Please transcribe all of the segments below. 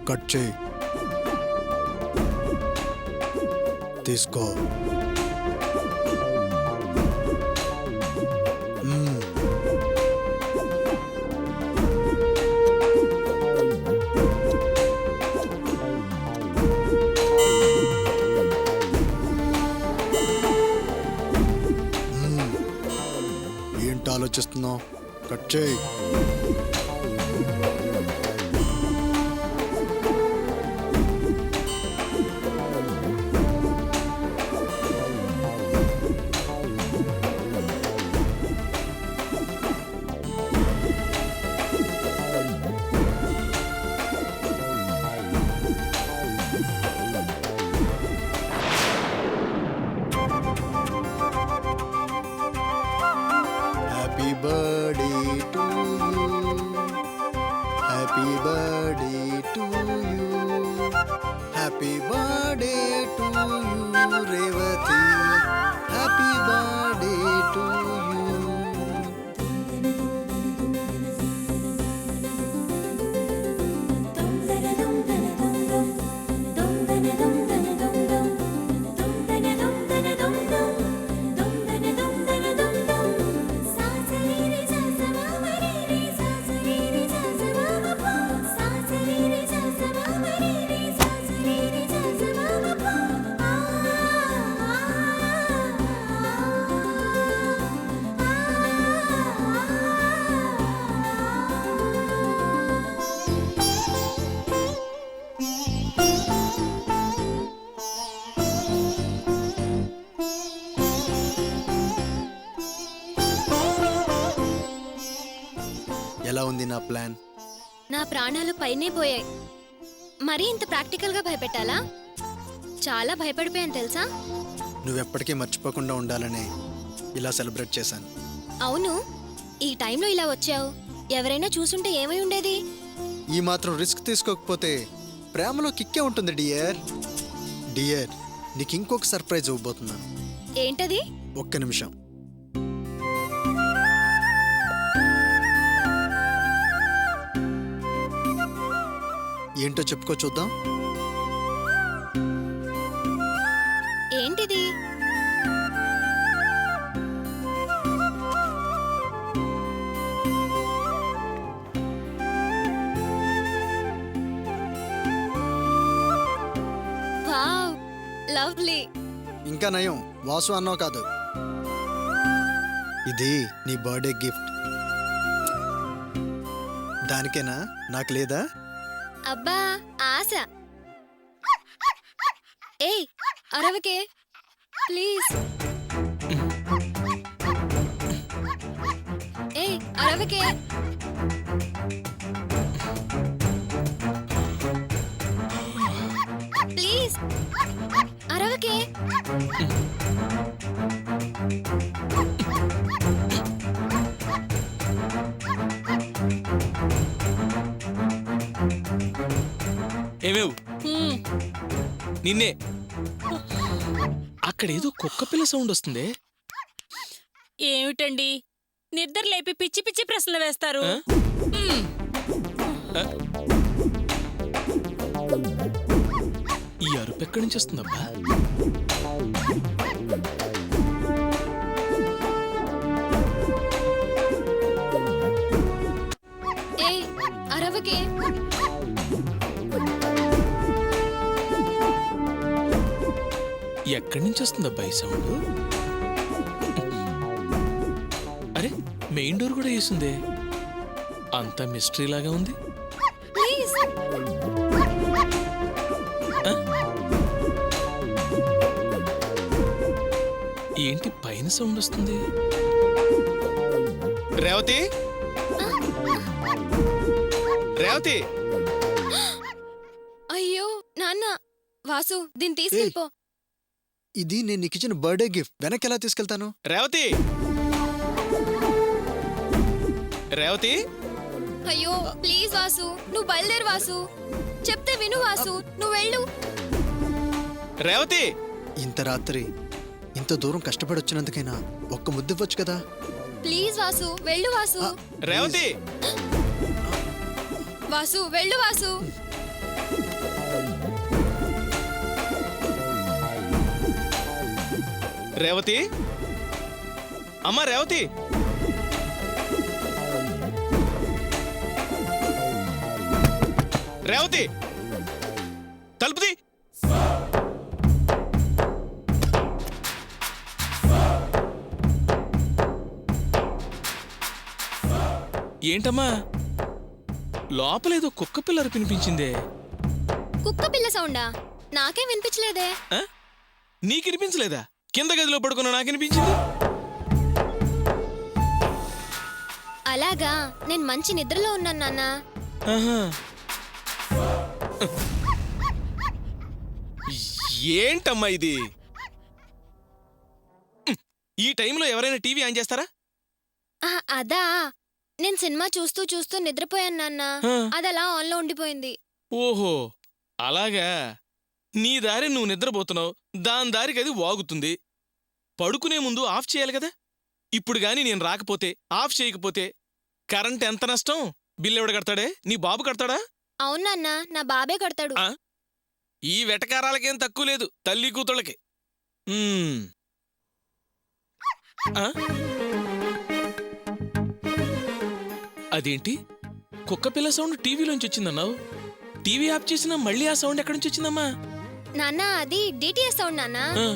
Cut చేయి. తీసుకో. ఏంటి ఆలోచిస్తున్నావు? కట్ చేయి. Happy birthday to you. Happy birthday to you. Happy birthday to you, Revati. Happy birthday to you. ఎలా ఉంది నా ప్లాన్? నా ప్రాణాలు పైనే పోయాయి. మరీ ఇంత ప్రాక్టికల్గా భయపెట్టాలా? చాలా భయపడిపోయాను తెలుసా? నువ్వెప్పటికీ మర్చిపోకుండా ఉండాలనే ఇలా సెలబ్రేట్ చేశాను. అవును, ఈ టైంలో ఇలా వచ్చావు. ఎవరైనా చూసుంటే ఏమై ఉండేది? ఈ మాత్రం రిస్క్ తీసుకోకపోతే ప్రేమలో కిక్కే ఉంటుంది డియర్. డియర్, నీకు ఇంకొక సర్ప్రైజ్ ఇవ్వబోతున్నాను. ఏంటది? ఒక్క నిమిషం. ఏంటో చెప్పుకో చూద్దాం. ఏంటిది? Wow, lovely. ఇంకా నయం, వాసు అన్నావు కాదు. ఇది నీ బర్త్డే గిఫ్ట్. దానికేనా? నాకు లేదా? అబ్బా, ఆశ. ఏయ్, అరవకే ప్లీజ్. ఏయ్, అరవకే. ప్లీజ్ అరవకే. ఏమేవ్ నిన్నే. అక్కడేదో కుక్క పిల్ల సౌండ్ వస్తుంది. ఏమిటండి నిద్ర లేపి పిచ్చి పిచ్చి ప్రశ్నలు వేస్తారు? ఈ అరుపు ఎక్కడి నుంచి వస్తుందబ్బా? ఏయ్, అరవకే. ఎక్కడి నుంచి వస్తుందబ్బా ఈ సౌండ్? అరే, మెయిన్ డోర్ కూడా వేసిందే. అంతా మిస్టరీ లాగా ఉంది. ప్లీజ్. ఏంటి పైన సౌండ్ వస్తుంది? రేవతి, రేవతి. అయ్యో నాన్న. వాసు, దీన్ని తీసుకెళ్ళిపో. ఇది నేను నీకు ఇచ్చిన బర్త్డే గిఫ్ట్. వెనక్కి ఎలా తీసుకెళ్తాను? రేవతి, రేవతి. అయ్యో ప్లీజ్ వాసు, నువ్వు బయలుదేరు వాసు. చెప్తే విను వాసు, నువ్వు వెళ్ళు. రేవతి, ఇంత రాత్రి ఇంత దూరం కష్టపడి వచ్చినందుకైనా ఒక్క ముద్దు ఇవ్వచ్చు కదా. ప్లీజ్ వాసు, వెళ్ళు వాసు. రేవతి, వాసు, వెళ్ళు వాసు. రేవతి, అమ్మా రేవతి, రేవతి, తలుపుది. ఏంటమ్మా, లోపలేదో కుక్క పిల్లరు వినిపించిందే. కుక్క పిల్ల సౌండా? నాకేం వినిపించలేదే. ఆ? నీకినిపించలేదా? కింద గదిలో పడుకున్నా నాకినిపించింది. అలాగా, నేను మంచి నిద్రలో ఉన్నాను నాన్న. ఆహా. ఏంటమ్మా ఇది? ఈ టైంలో ఎవరైనా టీవీ ఆన్ చేస్తారా? అదా, నేను సినిమా చూస్తూ చూస్తూ నిద్రపోయాను నాన్న. ఆ. అది అలా ఆన్లో ఉండిపోయింది. ఓహో, అలాగా. నీ దారి నువ్వు నిద్రపోతున్నావు, దాని దారికి అది వాగుతుంది. పడుకునే ముందు ఆఫ్ చేయాలి కదా. ఇప్పుడు గాని నేను రాకపోతే, ఆఫ్ చేయకపోతే కరెంట్ ఎంత నష్టం? బిల్లు ఎవడు కడతాడే? నీ బాబు కడతాడా? అవునన్నా, నా బాబే కడతాడు. ఆ? ఈ వెటకారాలకేం తక్కువ లేదు తల్లి కూతుళ్ళకి. ఆ? అదేంటి, కుక్కపిల్ల సౌండ్ టీవీలోంచి వచ్చిందన్నావు? టీవీ ఆఫ్ చేసినా మళ్ళీ ఆ సౌండ్ ఎక్కడి నుంచి వచ్చిందమ్మా? నాన్న, అది డిటిఎస్ సౌండ్ నాన్న. ఆ.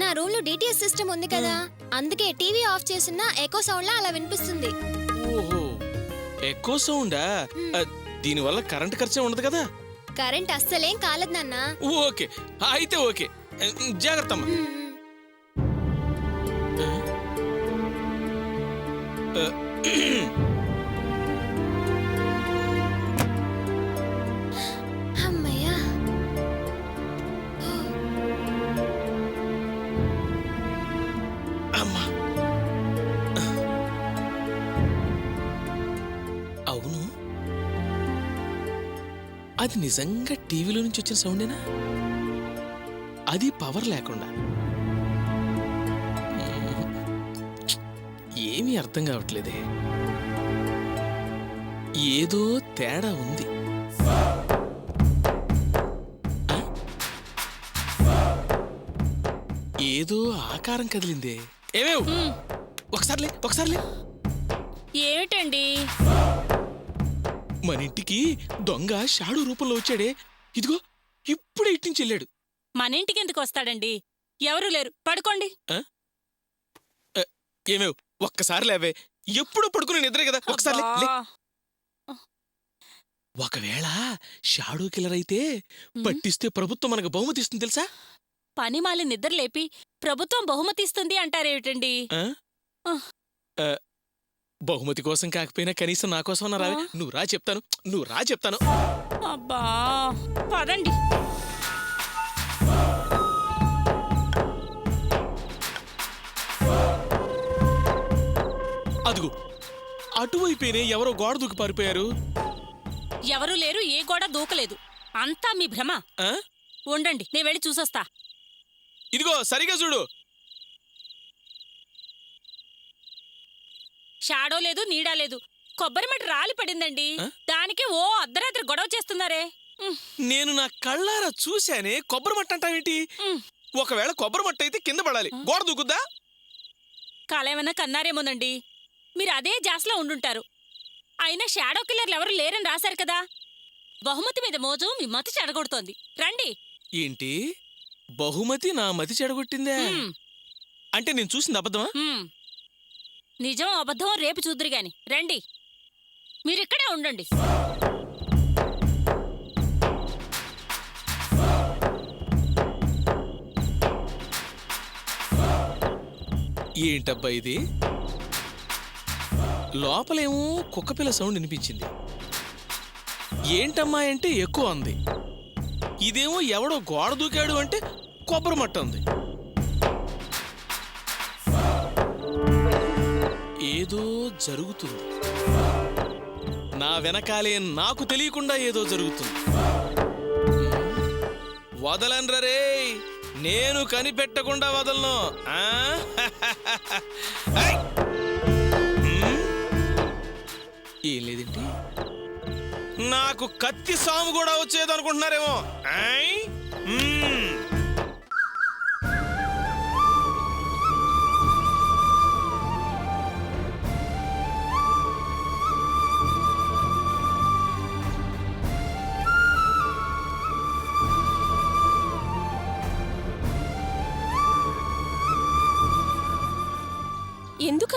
నా రూమ్ లో డిటిఎస్ సిస్టమ్ ఉంది కదా, అందుకే టీవీ ఆఫ్ చేసినా ఎకో సౌండ్ లా అలా వినిపిస్తుంది. ఓహో, ఎక్కువ సౌండా? దీనివల్ల కరెంట్ ఖర్చే ఉండదు కదా. కరెంట్ అస్సలేం కాలేదు నాన్న. ఓకే, అయితే ఓకే. జాగ్రత్త అమ్మా. అమ్మయ్యా. అమ్మా, అవును, అది నిజంగా టీవీలో నుంచి వచ్చిన సౌండేనా? అది పవర్ లేకుండా. ఏమీ అర్థం కావట్లేదే. ఏదో తేడా ఉంది. ఆ? ఏదో ఆకారం కదిలిందే. ఏమేవ్, ఒకసారిలే ఒకసారిలే. ఏమిటండి? మన ఇంటికి దొంగ షాడో రూపంలో వచ్చాడే. ఇదిగో ఇప్పుడే ఇట్నుంచి వెళ్ళాడు. మన ఇంటికి ఎందుకు వస్తాడండి? ఎవరూ లేరు, పడుకోండి. ఏమేవ్, ఒక్కసారి లేవే. ఎప్పుడు పడుకునే నిద్రే కదా, ఒకసారి లే. అబ్బా. ఒకవేళ షాడో కిల్లర్ అయితే పట్టిస్తే ప్రభుత్వం మనకు బహుమతి ఇస్తుంది తెలుసా? పనిమాలి నిద్ర లేపి ప్రభుత్వం బహుమతి ఇస్తుంది అంటారేమిటండి? బహుమతి కోసం కాకపోయినా కనీసం నా కోసం రావే. నువ్వు రా చెప్తాను, నువ్వు రా చెప్తాను. అబ్బా, పదండి. అదుగు, అటువైపోయినే ఎవరో గోడ దూకి పారిపోయారు. ఎవరూ లేరు, ఏ గోడ దూకలేదు. అంతా మీ భ్రమ. ఆ? ఉండండి, నేను వెళ్ళి చూసొస్తా. ఇదిగో సరిగా చూడు. షాడో లేదు, నీడా లేదు. కొబ్బరి మట్టి రాలి పడిందండి. దానికి ఓ అర్ధరాత్రి గొడవ చేస్తున్నారే. నేను నా కళ్ళారా చూశానే. కొబ్బరి మట్ట అంటావేంటి? ఒకవేళ కొబ్బరి మట్ట అయితే కింద పడాలి, గోడ దూకుద్దా? కాలేమన్నా కన్నారేమోనండి. మీరు అదే జాస్లో ఉండుంటారు. అయినా షాడో కిల్లర్లు ఎవరు లేరని రాశారు కదా. బహుమతి మీద మోజు మీ మతి చెడగొడుతోంది. రండి. ఏంటి, బహుమతి నా మతి చెడగొట్టిందే? అంటే నేను చూసింది అబద్ధమా? నిజం అబద్ధం రేపు చూద్దురు గాని రండి. మీరిక్కడే ఉండండి. ఏంటబ్బా ఇది? లోపలేమో కుక్కపిల్ల సౌండ్ వినిపించింది. ఏంటమ్మా అంటే ఎక్కువ ఉంది. ఇదేమో ఎవడో గోడ దూకాడు అంటే కొబ్బరి మట్ట ఉంది. ఏదో జరుగుతుంది. నా వెనకాలే నాకు తెలియకుండా ఏదో జరుగుతుంది. వదలన్రే, నేను కనిపెట్టకుండా వదలను. ఏం లేదేంటి, నాకు కత్తి సాము కూడా వచ్చేదనుకుంటున్నారేమో.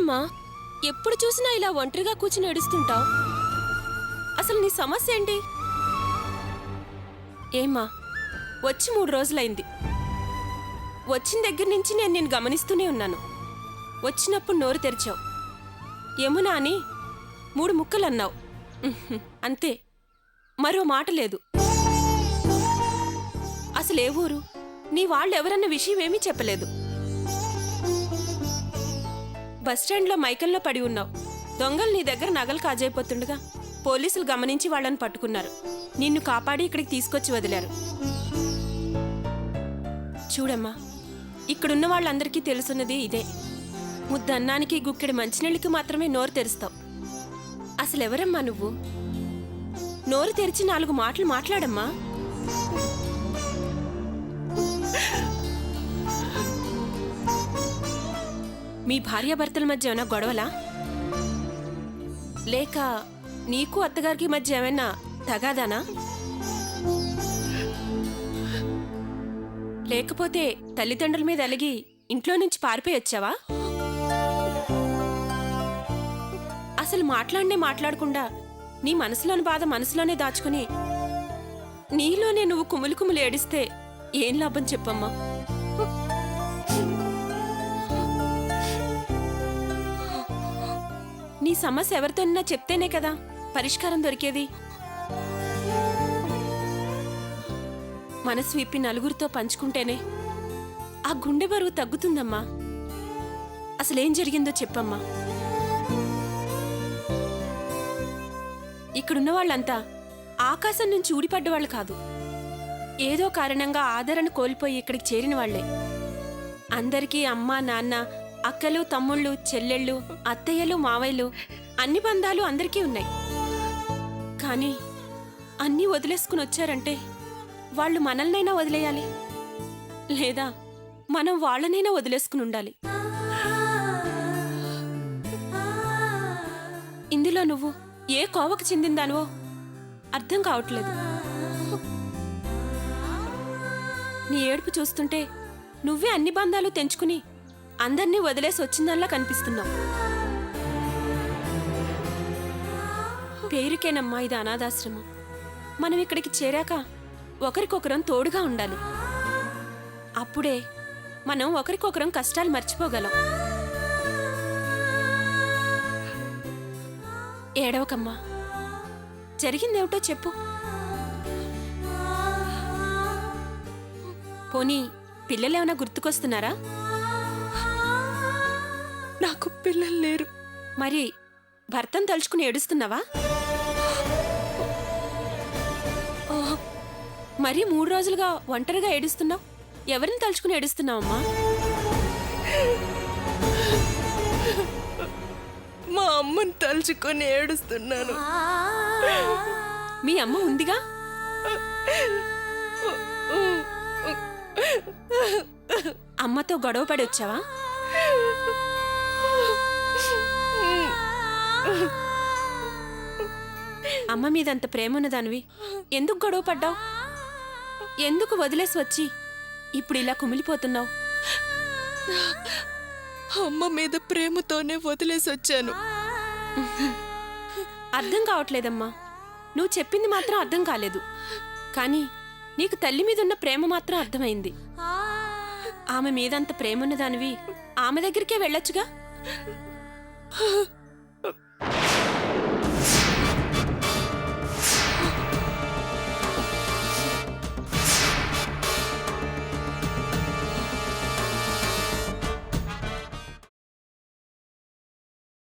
ఏమైందమ్మా? ఎప్పుడు చూసినా ఇలా ఒంటరిగా కూర్చుని ఏడుస్తుంటావు. అసలు నీ సమస్య ఏంటి? ఏమ్మా, వచ్చి 3 రోజులైంది. వచ్చిన దగ్గర నుంచి నేను నిన్ను గమనిస్తూనే ఉన్నాను. వచ్చినప్పుడు నోరు తెరిచావు, యమునా అని 3 ముక్కలు అన్నావు. అంతే, మరో మాట లేదు. అసలు ఏ ఊరు, నీ వాళ్ళు ఎవరన్న విషయం ఏమీ చెప్పలేదు. బస్టాండ్లో మైకంలో పడి ఉన్నావు. దొంగలు నీ దగ్గర నగలు కాజైపోతుండగా పోలీసులు గమనించి వాళ్ళని పట్టుకున్నారు. నిన్ను కాపాడి ఇక్కడికి తీసుకొచ్చి వదిలారు. చూడమ్మా, ఇక్కడున్న వాళ్ళందరికీ తెలుసున్నది ఇదే. ముద్దన్నానికి గుక్కెడి మంచినీళ్ళకి మాత్రమే నోరు తెరుస్తావు. అసలెవరమ్మా నువ్వు? నోరు తెరిచి 4 మాటలు మాట్లాడమ్మా. మీ భార్యాభర్తల మధ్య ఏమైనా గొడవలా? లేక నీకు అత్తగారికి మధ్య ఏమైనా తగాదానా? లేకపోతే తల్లిదండ్రుల మీద అలిగి ఇంట్లో నుంచి పారిపోయి వచ్చావా? అసలు మాట్లాడకుండా నీ మనసులోని బాధ మనసులోనే దాచుకుని నీలోనే నువ్వు కుములు ఏడిస్తే ఏం లాభం చెప్పమ్మా? నీ సమస్య ఎవరితోనైనా చెప్తేనే కదా పరిష్కారం దొరికేది. మనసు విప్పి నలుగురితో పంచుకుంటేనే ఆ గుండె బరువు తగ్గుతుందమ్మా. అసలేం జరిగిందో చెప్పమ్మా. ఇక్కడున్న వాళ్ళంతా ఆకాశం నుంచి ఊడిపడ్డవాళ్ళు కాదు. ఏదో కారణంగా ఆదరణ కోల్పోయి ఇక్కడికి చేరిన వాళ్లే. అందరికీ అమ్మా, నాన్న, అక్కలు, తమ్ముళ్ళు, చెల్లెళ్ళు, అత్తయ్యలు, మావయ్యలు, అన్ని బంధాలు అందరికీ ఉన్నాయి. కానీ అన్నీ వదిలేసుకుని వచ్చారంటే వాళ్ళు మనల్నైనా వదిలేయాలి, లేదా మనం వాళ్ళనైనా వదిలేసుకుని ఉండాలి. ఇందులో నువ్వు ఏ కోవకు చెందిందానువో అర్థం కావట్లేదు. నీ ఏడుపు చూస్తుంటే నువ్వే అన్ని బంధాలు తెంచుకుని అందర్నీ వదిలేసి వచ్చిందల్లా కనిపిస్తున్నావు. పేరుకేనమ్మా ఇది అనాథాశ్రమం. మనం ఇక్కడికి చేరాక ఒకరికొకరం తోడుగా ఉండాలి. అప్పుడే మనం ఒకరికొకరం కష్టాలు మర్చిపోగలం. ఏడవకమ్మా, జరిగిందేమిటో చెప్పు. పోనీ పిల్లలేమైనా గుర్తుకొస్తున్నారా? నాకు పిల్లలు లేరు. మరి భర్తను తలుచుకుని ఏడుస్తున్నావా? మరి 3 రోజులుగా ఒంటరిగా ఏడుస్తున్నావు. ఎవరిని తలుచుకుని ఏడుస్తున్నావమ్మా? మా అమ్మని తలుచుకొని ఏడుస్తున్నాను. మీ అమ్మ ఉందిగా. అమ్మతో గొడవ పడి వచ్చావా? అమ్మ మీదంత ప్రేమ ఉన్నదానివి ఎందుకు గొడవ పడ్డావు? ఎందుకు వదిలేసి వచ్చి ఇప్పుడు ఇలా కుమిలిపోతున్నావు? అమ్మ మీద ప్రేమతోనే వదిలేసి వచ్చాను. అర్థం కావట్లేదమ్మా. నువ్వు చెప్పింది మాత్రం అర్థం కాలేదు, కానీ నీకు తల్లి మీదున్న ప్రేమ మాత్రం అర్థమైంది. ఆమె మీదంత ప్రేమ ఉన్నదానివి ఆమె దగ్గరికే వెళ్ళొచ్చుగా.